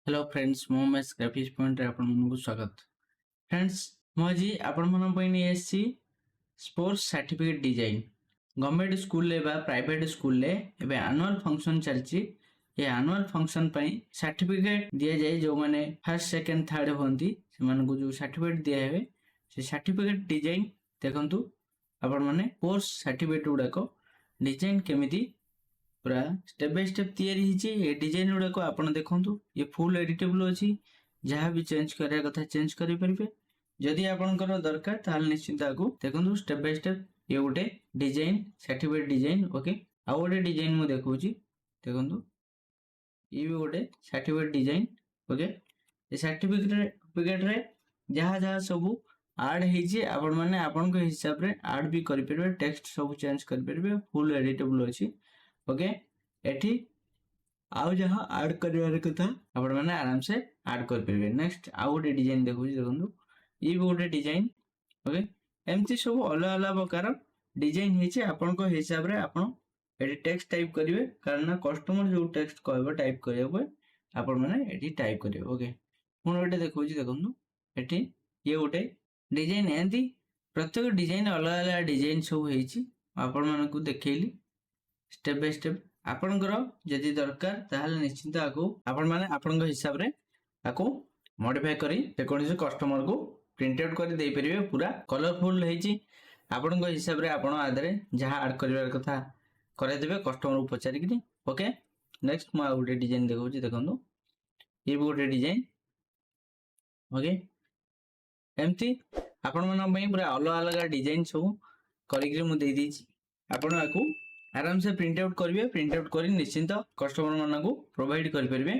Hello friends मो mess graphics point रे आपण मन को स्वागत। फ्रेंड्स मो जी आपण मन पई नै SC sports certificate design government school ले बा प्राइवेट स्कूल ले एबे एनुअल फंक्शन चलची। ये एनुअल फंक्शन पई सर्टिफिकेट दिया जाय जो माने फर्स्ट सेकंड थर्ड होंती से मन को जो सर्टिफिकेट दिया हेबे से सर्टिफिकेट डिजाइन देखंतु आपण माने कोर्स सर्टिफिकेट उडा को डिजाइन केमिति पूरा स्टेप बाय स्टेप तैयारी हिची। ये डिजाइन गुडा को आपण देखंतु ये फुल एडिटेबल अछि, जहां भी चेंज करिया कथा चेंज करि परिबे। जदि आपनकर दरकार ताल निश्चित आगु देखंतु स्टेप बाय स्टेप ये गोटे डिजाइन सर्टिफिकेट डिजाइन ओके। आ गोटे डिजाइन मु देखौची देखंतु ये भी गोटे सर्टिफिकेट डिजाइन ओके। ये सर्टिफिकेट रे जहां जहां सब ऐड हिची आपण माने आपन को हिसाब रे ऐड भी करि परिबे, टेक्स्ट सब चेंज करि परिबे, फुल एडिटेबल अछि ओके। एठी आउ जहां ऐड करिवार कथा आपण माने आराम से ऐड कर परिबे। नेक्स्ट आउ गोटे डिजाइन देखु देखंतु ई भी गोटे डिजाइन ओके। एमती सब अलग अलग प्रकार डिजाइन हिचे आपण को हिसाब रे आपण एठी टेक्स्ट टाइप करिवे, कारण कस्टमर जो टेक्स्ट कहबो टाइप करिवे आपण माने एठी टाइप करिवे ओके। पुन गोटे देखौची देखंतु एठी ये गोटे डिजाइन एंती प्रत्येक डिजाइन अलग अलग डिजाइन सब हिची आपण माने को देखैली स्टेप बाय स्टेप। आपनकर जदि दरकार ताहले निश्चित आको आपण माने आपनक हिसाब रे आको मॉडिफाई करी जेकोनी कस्टमर को प्रिंट आउट करी दे परिबे। पूरा कलरफुल हेची आपनक हिसाब रे आपण आदरे जहां ऐड करिवार कथा करे देबे कस्टमर को पचारि कि ओके। नेक्स्ट म गोटे डिजाइन देखौची देखंतु ये भी गोटे डिजाइन ओके। एमती आपण मन पई पूरा अलग अलग डिजाइन सब करी मु दे दीची। आपण आको आराम से प्रिंट आउट करिवे, प्रिंट आउट करी निश्चिंत कस्टमर मानन को प्रोवाइड करि परिबे।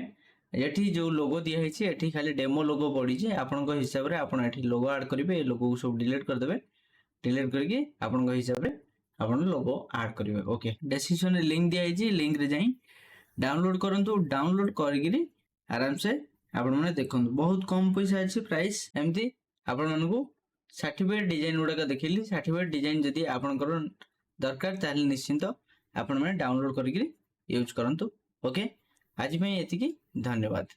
एठी जो लोगो दिया हिची एठी खाली डेमो लोगो पड़ी जे आपन को हिसाब रे आपन एठी लोगो ऐड करिवे। ए लोगो को सब डिलीट कर देबे, डिलीट करके आपन को हिसाब रे आपन लोगो ऐड करिवे ओके। डिस्क्रिप्शन रे लिंक दिया हिची, लिंक रे जाई डाउनलोड करंतु। डाउनलोड करिगिरी आराम से आपन माने देखंतु बहुत कम पैसा अछि प्राइस। एमती आपन मानन को सर्टिफिकेट डिजाइन उडा का देखिली। सर्टिफिकेट डिजाइन जदी आपन को दरकार ताहले निश्चिंत आपण माने डाउनलोड करिगिरी यूज करंतु ओके। आज में एतिकी धन्यवाद।